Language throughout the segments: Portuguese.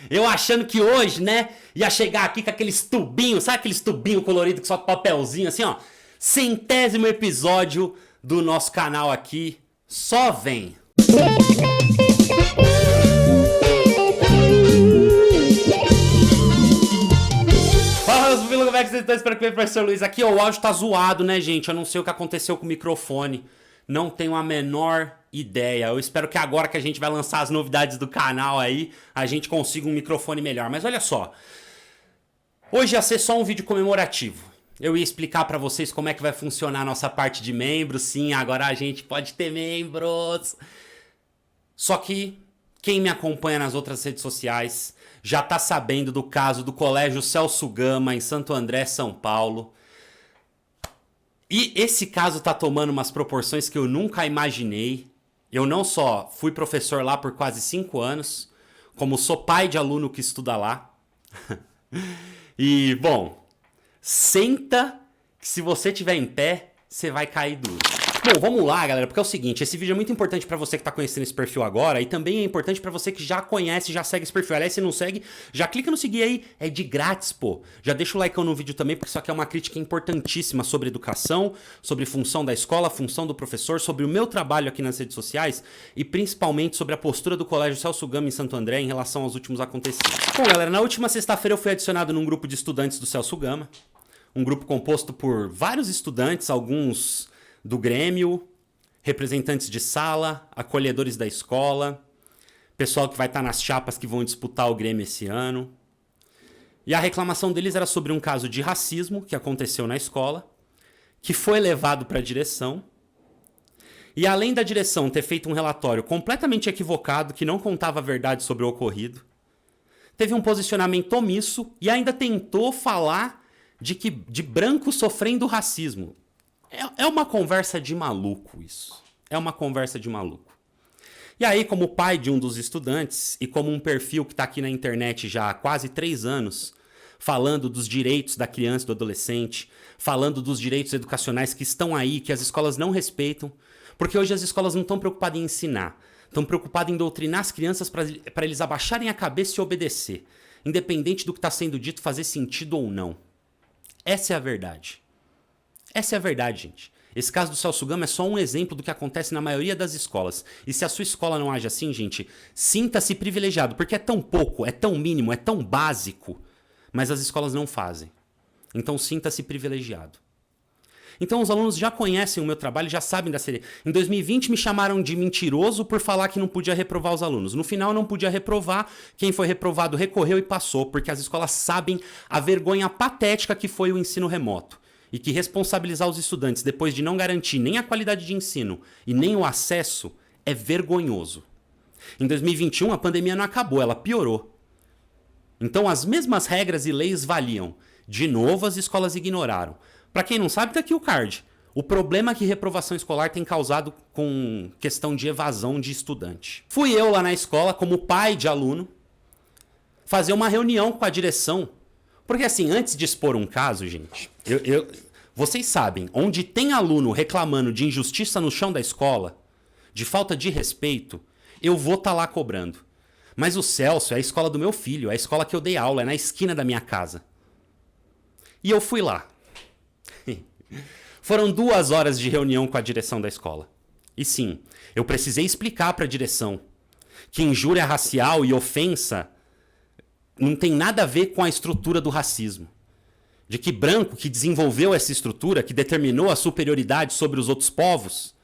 Eu achando que hoje, né, ia chegar aqui com aqueles tubinhos, sabe aqueles tubinhos coloridos que só papelzinho assim, ó. 100º episódio do nosso canal aqui. Só vem. Fala, meus pupilos, como é que vocês estão? Espero que bem, professor Luiz. Aqui, ó, o áudio tá zoado, né, gente? Eu não sei o que aconteceu com o microfone. Não tenho a menor ideia. Eu espero que agora que a gente vai lançar as novidades do canal aí, a gente consiga um microfone melhor. Mas olha só. Hoje ia ser só um vídeo comemorativo. Eu ia explicar pra vocês como é que vai funcionar a nossa parte de membros. Sim, agora a gente pode ter membros. Só que quem me acompanha nas outras redes sociais já tá sabendo do caso do Colégio Celso Gama em Santo André, São Paulo. E esse caso tá tomando umas proporções que eu nunca imaginei. Eu não só fui professor lá por quase 5 anos, como sou pai de aluno que estuda lá. E, bom, senta que se você estiver em pé, você vai cair duro. Bom, vamos lá, galera, porque é o seguinte, esse vídeo é muito importante pra você que tá conhecendo esse perfil agora e também é importante pra você que já conhece, já segue esse perfil. Aliás, se não segue, já clica no seguir aí, é de grátis, pô. Já deixa o like no vídeo também, porque isso aqui é uma crítica importantíssima sobre educação, sobre função da escola, função do professor, sobre o meu trabalho aqui nas redes sociais e principalmente sobre a postura do Colégio Celso Gama em Santo André em relação aos últimos acontecimentos. Bom, galera, na última sexta-feira eu fui adicionado num grupo de estudantes do Celso Gama, um grupo composto por vários estudantes, alguns do Grêmio, representantes de sala, acolhedores da escola, pessoal que vai estar nas chapas que vão disputar o Grêmio esse ano. E a reclamação deles era sobre um caso de racismo que aconteceu na escola, que foi levado para a direção. E além da direção ter feito um relatório completamente equivocado, que não contava a verdade sobre o ocorrido, teve um posicionamento omisso e ainda tentou falar de branco sofrendo racismo. É uma conversa de maluco isso. É uma conversa de maluco. E aí, como pai de um dos estudantes e como um perfil que está aqui na internet já há quase 3 anos, falando dos direitos da criança e do adolescente, falando dos direitos educacionais que estão aí, que as escolas não respeitam, porque hoje as escolas não estão preocupadas em ensinar, estão preocupadas em doutrinar as crianças para eles abaixarem a cabeça e obedecer, independente do que está sendo dito fazer sentido ou não. Essa é a verdade. Essa é a verdade, gente. Esse caso do Celso Gama é só um exemplo do que acontece na maioria das escolas. E se a sua escola não age assim, gente, sinta-se privilegiado, porque é tão pouco, é tão mínimo, é tão básico, mas as escolas não fazem. Então sinta-se privilegiado. Então os alunos já conhecem o meu trabalho, já sabem da série. Em 2020 me chamaram de mentiroso por falar que não podia reprovar os alunos. No final não podia reprovar, quem foi reprovado recorreu e passou, porque as escolas sabem a vergonha patética que foi o ensino remoto. E que responsabilizar os estudantes depois de não garantir nem a qualidade de ensino e nem o acesso é vergonhoso. Em 2021 a pandemia não acabou, ela piorou. Então as mesmas regras e leis valiam. De novo as escolas ignoraram. Para quem não sabe, tá aqui o card. O problema que reprovação escolar tem causado com questão de evasão de estudante. Fui eu lá na escola, como pai de aluno, fazer uma reunião com a direção. Porque assim, antes de expor um caso, gente, vocês sabem, onde tem aluno reclamando de injustiça no chão da escola, de falta de respeito, eu vou estar lá cobrando. Mas o Celso é a escola do meu filho, é a escola que eu dei aula, é na esquina da minha casa. E eu fui lá. Foram 2 horas de reunião com a direção da escola. E sim, eu precisei explicar para a direção que injúria racial e ofensa não tem nada a ver com a estrutura do racismo. De que branco que desenvolveu essa estrutura, que determinou a superioridade sobre os outros povos,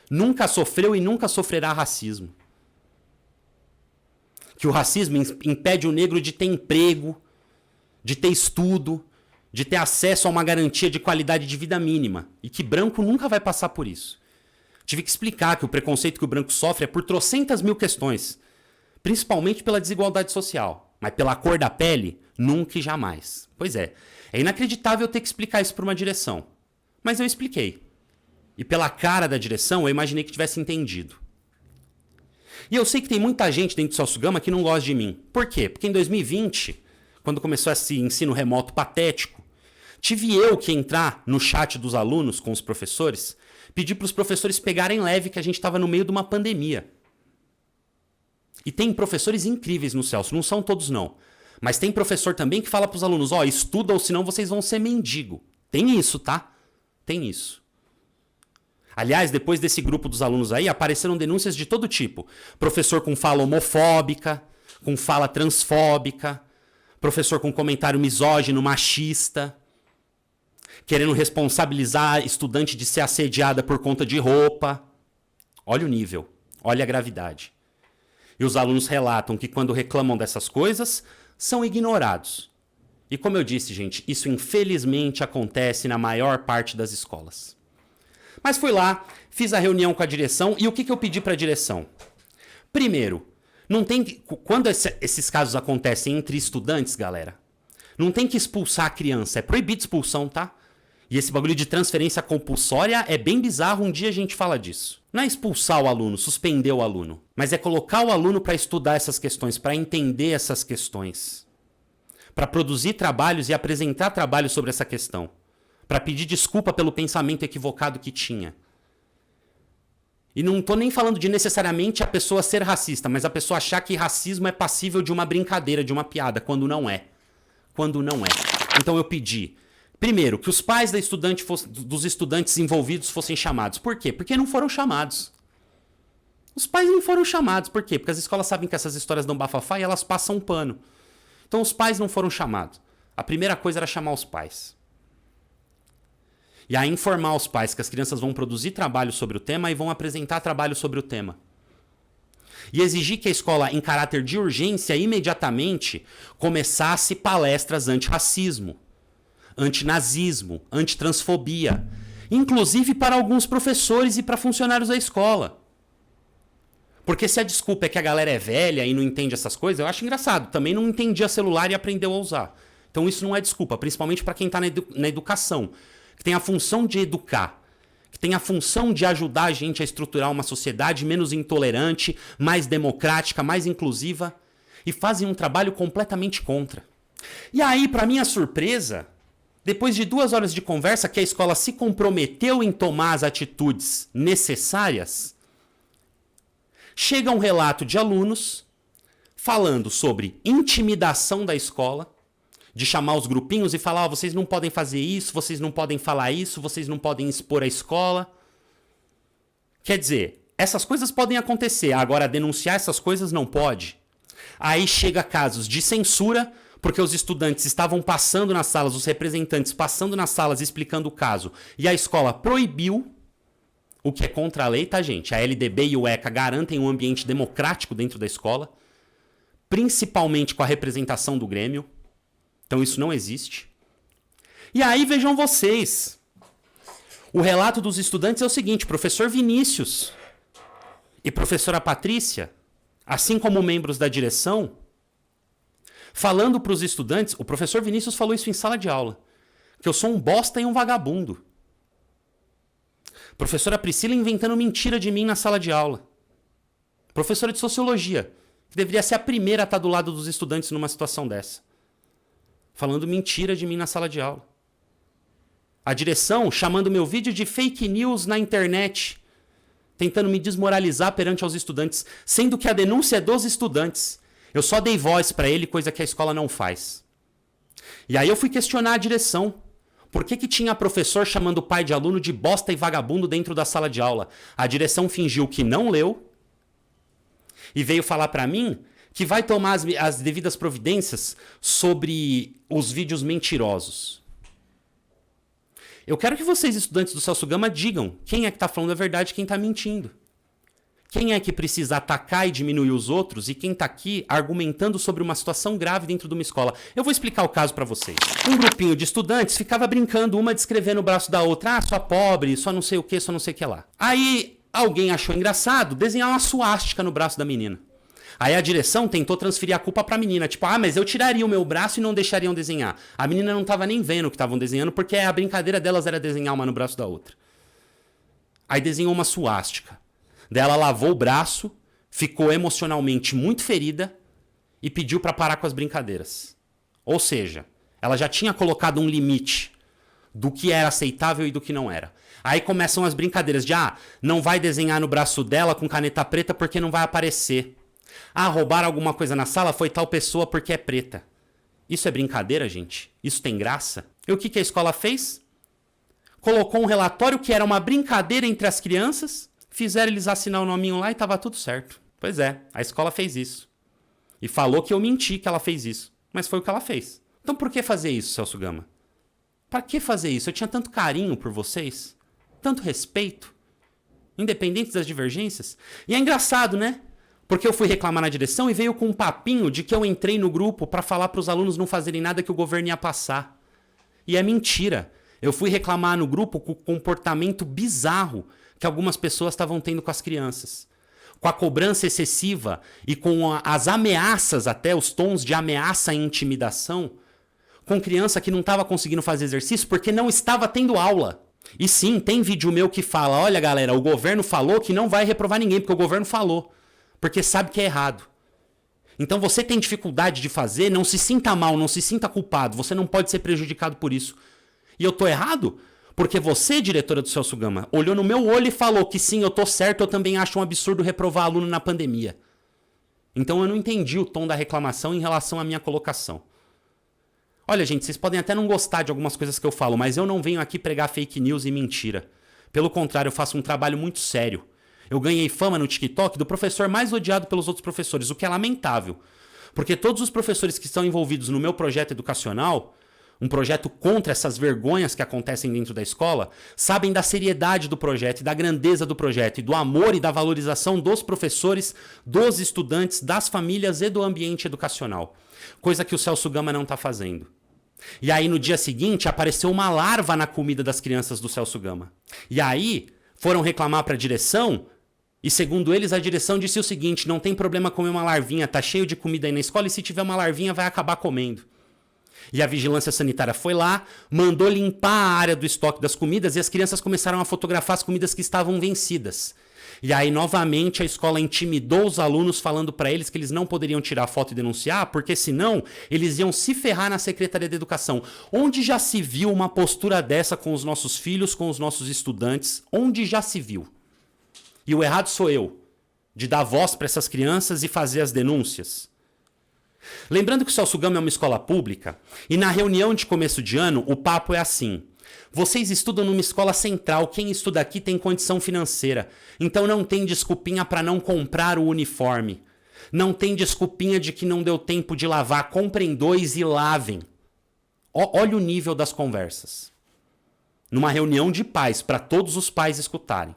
nunca sofreu e nunca sofrerá racismo. Que o racismo impede o negro de ter emprego, de ter estudo, de ter acesso a uma garantia de qualidade de vida mínima. E que branco nunca vai passar por isso. Tive que explicar que o preconceito que o branco sofre é por trocentas mil questões. Principalmente pela desigualdade social. Mas pela cor da pele, nunca e jamais. Pois é, é inacreditável ter que explicar isso para uma direção. Mas eu expliquei. E pela cara da direção, eu imaginei que tivesse entendido. E eu sei que tem muita gente dentro do Celso Gama que não gosta de mim. Por quê? Porque em 2020, quando começou esse ensino remoto patético, tive eu que entrar no chat dos alunos com os professores, pedir para os professores pegarem leve que a gente estava no meio de uma pandemia. E tem professores incríveis no Celso, não são todos não. Mas tem professor também que fala pros alunos, ó, estuda ou senão vocês vão ser mendigo. Tem isso, tá? Tem isso. Aliás, depois desse grupo dos alunos aí, apareceram denúncias de todo tipo. Professor com fala homofóbica, com fala transfóbica, professor com comentário misógino, machista, querendo responsabilizar estudante de ser assediada por conta de roupa. Olha o nível, olha a gravidade. E os alunos relatam que quando reclamam dessas coisas, são ignorados. E como eu disse, gente, isso infelizmente acontece na maior parte das escolas. Mas fui lá, fiz a reunião com a direção e o que eu pedi para a direção? Primeiro, não tem que, quando esses casos acontecem entre estudantes, galera, não tem que expulsar a criança, é proibido expulsão, tá? E esse bagulho de transferência compulsória é bem bizarro, um dia a gente fala disso. Não é expulsar o aluno, suspender o aluno, mas é colocar o aluno para estudar essas questões, para entender essas questões, para produzir trabalhos e apresentar trabalhos sobre essa questão, para pedir desculpa pelo pensamento equivocado que tinha. E não tô nem falando de necessariamente a pessoa ser racista, mas a pessoa achar que racismo é passível de uma brincadeira, de uma piada, quando não é. Quando não é. Então eu pedi, primeiro, que os pais dos estudantes envolvidos fossem chamados. Por quê? Porque não foram chamados. Os pais não foram chamados. Por quê? Porque as escolas sabem que essas histórias dão bafafá e elas passam um pano. Então os pais não foram chamados. A primeira coisa era chamar os pais. E aí informar os pais que as crianças vão produzir trabalho sobre o tema e vão apresentar trabalho sobre o tema. E exigir que a escola, em caráter de urgência, imediatamente começasse palestras anti-racismo, antinazismo, antitransfobia, inclusive para alguns professores e para funcionários da escola. Porque se a desculpa é que a galera é velha e não entende essas coisas, eu acho engraçado. Também não entendia celular e aprendeu a usar. Então isso não é desculpa, principalmente para quem está na educação, que tem a função de educar, que tem a função de ajudar a gente a estruturar uma sociedade menos intolerante, mais democrática, mais inclusiva, e fazem um trabalho completamente contra. E aí, para minha surpresa, depois de 2 horas de conversa que a escola se comprometeu em tomar as atitudes necessárias, chega um relato de alunos falando sobre intimidação da escola, de chamar os grupinhos e falar, vocês não podem fazer isso, vocês não podem falar isso, vocês não podem expor a escola. Quer dizer, essas coisas podem acontecer, agora denunciar essas coisas não pode. Aí chega casos de censura, porque os estudantes estavam passando nas salas, os representantes passando nas salas explicando o caso, e a escola proibiu, o que é contra a lei, tá, gente? A LDB e o ECA garantem um ambiente democrático dentro da escola, principalmente com a representação do Grêmio. Então isso não existe. E aí vejam vocês. O relato dos estudantes é o seguinte, professor Vinícius e professora Patrícia, assim como membros da direção, falando para os estudantes, o professor Vinícius falou isso em sala de aula, que eu sou um bosta e um vagabundo. Professora Priscila inventando mentira de mim na sala de aula. Professora de sociologia, que deveria ser a primeira a estar do lado dos estudantes numa situação dessa. Falando mentira de mim na sala de aula. A direção chamando meu vídeo de fake news na internet, tentando me desmoralizar perante aos estudantes, sendo que a denúncia é dos estudantes. Eu só dei voz para ele, coisa que a escola não faz. E aí eu fui questionar a direção. Por que tinha professor chamando o pai de aluno de bosta e vagabundo dentro da sala de aula? A direção fingiu que não leu e veio falar para mim que vai tomar as devidas providências sobre os vídeos mentirosos. Eu quero que vocês, estudantes do Celso Gama, digam quem é que está falando a verdade e quem está mentindo. Quem é que precisa atacar e diminuir os outros e quem está aqui argumentando sobre uma situação grave dentro de uma escola. Eu vou explicar o caso para vocês. Um grupinho de estudantes ficava brincando, uma descrevendo o braço da outra. Ah, sua pobre, só não sei o que, só não sei o que lá. Aí alguém achou engraçado desenhar uma suástica no braço da menina. Aí a direção tentou transferir a culpa pra menina. Tipo, mas eu tiraria o meu braço e não deixariam desenhar. A menina não tava nem vendo o que estavam desenhando, porque a brincadeira delas era desenhar uma no braço da outra. Aí desenhou uma suástica. Daí ela lavou o braço, ficou emocionalmente muito ferida e pediu pra parar com as brincadeiras. Ou seja, ela já tinha colocado um limite do que era aceitável e do que não era. Aí começam as brincadeiras de, não vai desenhar no braço dela com caneta preta porque não vai aparecer. Ah, roubaram alguma coisa na sala? Foi tal pessoa porque é preta. Isso é brincadeira, gente? Isso tem graça? E o que a escola fez? Colocou um relatório que era uma brincadeira entre as crianças, fizeram eles assinar o nominho lá e tava tudo certo. Pois é, a escola fez isso. E falou que eu menti que ela fez isso. Mas foi o que ela fez. Então por que fazer isso, Celso Gama? Pra que fazer isso? Eu tinha tanto carinho por vocês, tanto respeito, independente das divergências. E é engraçado, né? Porque eu fui reclamar na direção e veio com um papinho de que eu entrei no grupo pra falar pros alunos não fazerem nada que o governo ia passar. E é mentira. Eu fui reclamar no grupo com o comportamento bizarro que algumas pessoas estavam tendo com as crianças. Com a cobrança excessiva e com as ameaças, até os tons de ameaça e intimidação, com criança que não estava conseguindo fazer exercício porque não estava tendo aula. E sim, tem vídeo meu que fala, olha galera, o governo falou que não vai reprovar ninguém, porque o governo falou, porque sabe que é errado. Então você tem dificuldade de fazer, não se sinta mal, não se sinta culpado, você não pode ser prejudicado por isso. E eu tô errado? Porque você, diretora do Celso Gama, olhou no meu olho e falou que sim, eu tô certo, eu também acho um absurdo reprovar aluno na pandemia. Então eu não entendi o tom da reclamação em relação à minha colocação. Olha, gente, vocês podem até não gostar de algumas coisas que eu falo, mas eu não venho aqui pregar fake news e mentira. Pelo contrário, eu faço um trabalho muito sério. Eu ganhei fama no TikTok do professor mais odiado pelos outros professores, o que é lamentável. Porque todos os professores que estão envolvidos no meu projeto educacional, um projeto contra essas vergonhas que acontecem dentro da escola, sabem da seriedade do projeto e da grandeza do projeto e do amor e da valorização dos professores, dos estudantes, das famílias e do ambiente educacional. Coisa que o Celso Gama não está fazendo. E aí no dia seguinte apareceu uma larva na comida das crianças do Celso Gama. E aí foram reclamar para a direção e segundo eles a direção disse o seguinte, não tem problema comer uma larvinha, tá cheio de comida aí na escola e se tiver uma larvinha vai acabar comendo. E a vigilância sanitária foi lá, mandou limpar a área do estoque das comidas e as crianças começaram a fotografar as comidas que estavam vencidas. E aí, novamente, a escola intimidou os alunos falando para eles que eles não poderiam tirar foto e denunciar, porque senão eles iam se ferrar na Secretaria de Educação. Onde já se viu uma postura dessa com os nossos filhos, com os nossos estudantes? Onde já se viu? E o errado sou eu, de dar voz para essas crianças e fazer as denúncias. Lembrando que o Celso Gama é uma escola pública e na reunião de começo de ano o papo é assim. Vocês estudam numa escola central, quem estuda aqui tem condição financeira, então não tem desculpinha para não comprar o uniforme. Não tem desculpinha de que não deu tempo de lavar, comprem 2 e lavem. Olha o nível das conversas. Numa reunião de pais, para todos os pais escutarem.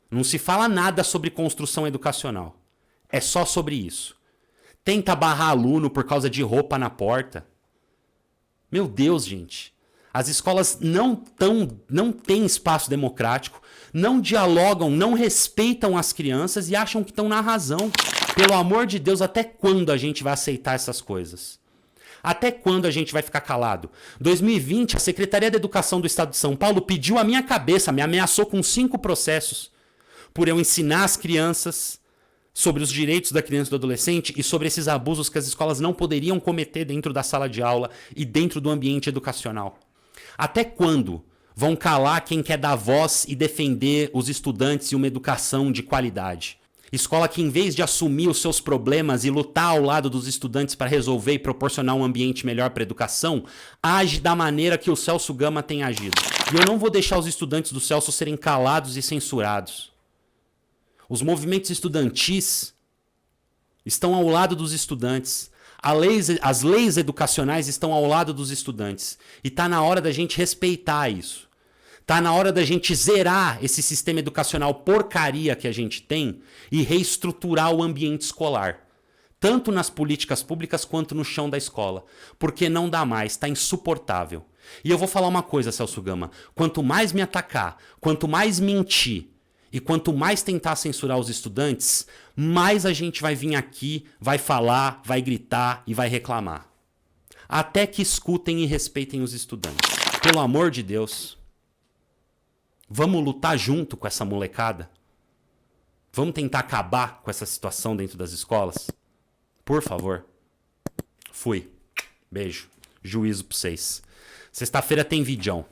Não se fala nada sobre construção educacional. É só sobre isso. Tenta barrar aluno por causa de roupa na porta. Meu Deus, gente. As escolas não têm espaço democrático, não dialogam, não respeitam as crianças e acham que estão na razão. Pelo amor de Deus, até quando a gente vai aceitar essas coisas? Até quando a gente vai ficar calado? 2020, a Secretaria de Educação do Estado de São Paulo pediu a minha cabeça, me ameaçou com 5 processos por eu ensinar as crianças sobre os direitos da criança e do adolescente e sobre esses abusos que as escolas não poderiam cometer dentro da sala de aula e dentro do ambiente educacional. Até quando vão calar quem quer dar voz e defender os estudantes e uma educação de qualidade? Escola que, em vez de assumir os seus problemas e lutar ao lado dos estudantes para resolver e proporcionar um ambiente melhor para a educação, age da maneira que o Celso Gama tem agido. E eu não vou deixar os estudantes do Celso serem calados e censurados. Os movimentos estudantis estão ao lado dos estudantes. As leis educacionais estão ao lado dos estudantes. E está na hora da gente respeitar isso. Está na hora da gente zerar esse sistema educacional porcaria que a gente tem e reestruturar o ambiente escolar. Tanto nas políticas públicas quanto no chão da escola. Porque não dá mais, está insuportável. E eu vou falar uma coisa, Celso Gama. Quanto mais me atacar, quanto mais mentir, e quanto mais tentar censurar os estudantes, mais a gente vai vir aqui, vai falar, vai gritar e vai reclamar. Até que escutem e respeitem os estudantes. Pelo amor de Deus, vamos lutar junto com essa molecada? Vamos tentar acabar com essa situação dentro das escolas? Por favor. Fui. Beijo. Juízo pra vocês. Sexta-feira tem vidão.